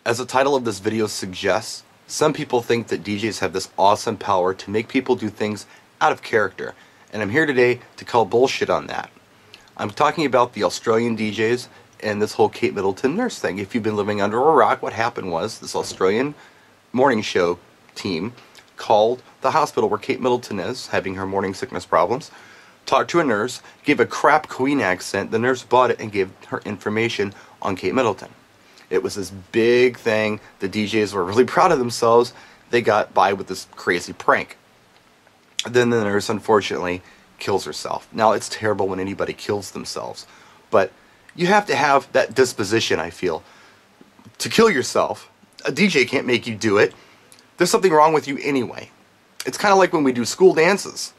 As the title of this video suggests, some people think that DJs have this awesome power to make people do things out of character, and I'm here today to call bullshit on that. I'm talking about the Australian DJs and this whole Kate Middleton nurse thing. If you've been living under a rock, what happened was this Australian morning show team called the hospital where Kate Middleton is, having her morning sickness problems, talked to a nurse, gave a crap Queen accent, the nurse bought it and gave her information on Kate Middleton. It was this big thing. The DJs were really proud of themselves. They got by with this crazy prank. Then the nurse, unfortunately, kills herself. Now, it's terrible when anybody kills themselves, but you have to have that disposition, I feel, to kill yourself. A DJ can't make you do it. There's something wrong with you anyway. It's kind of like when we do school dances.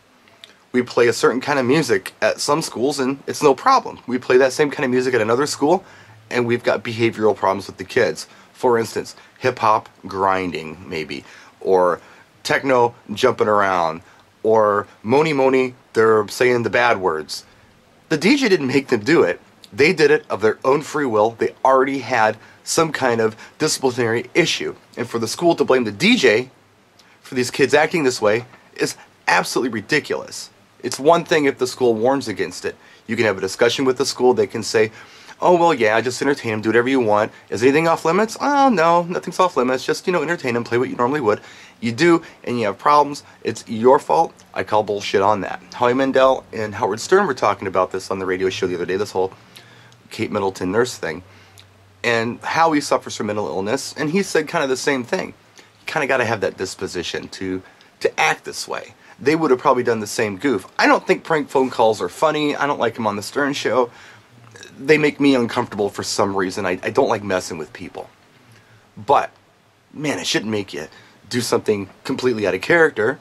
We play a certain kind of music at some schools and it's no problem. We play that same kind of music at another school and we've got behavioral problems with the kids. For instance, hip-hop grinding, maybe, or techno jumping around, or moni, they're saying the bad words. The DJ didn't make them do it. They did it of their own free will. They already had some kind of disciplinary issue. And for the school to blame the DJ for these kids acting this way is absolutely ridiculous. It's one thing if the school warns against it. You can have a discussion with the school. They can say, oh, well, yeah, just entertain them, do whatever you want. Is anything off limits? Oh, no, nothing's off limits. Just, entertain them, play what you normally would. You do, and you have problems. It's your fault. I call bullshit on that. Howie Mandel and Howard Stern were talking about this on the radio show the other day, this whole Kate Middleton nurse thing, and Howie suffers from mental illness, and he said kind of the same thing. You kind of got to have that disposition to act this way. They would have probably done the same goof. I don't think prank phone calls are funny. I don't like them on the Stern show. They make me uncomfortable for some reason. I don't like messing with people. But, man, it shouldn't make you do something completely out of character.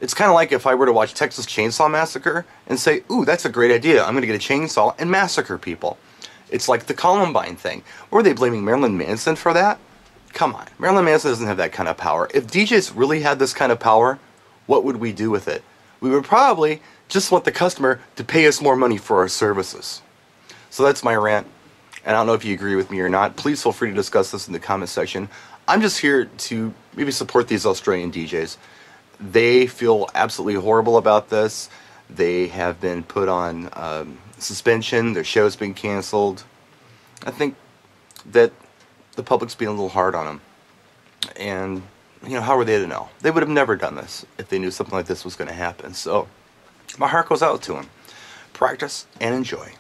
It's kind of like if I were to watch Texas Chainsaw Massacre and say, ooh, that's a great idea. I'm going to get a chainsaw and massacre people. It's like the Columbine thing. Were they blaming Marilyn Manson for that? Come on. Marilyn Manson doesn't have that kind of power. If DJs really had this kind of power, what would we do with it? We would probably just want the customer to pay us more money for our services. So that's my rant, and I don't know if you agree with me or not. Please feel free to discuss this in the comment section. I'm just here to maybe support these Australian DJs. They feel absolutely horrible about this. They have been put on suspension. Their show's been canceled. I think that the public's being a little hard on them. And, how were they to know? They would have never done this if they knew something like this was going to happen. So, my heart goes out to them. Practice and enjoy.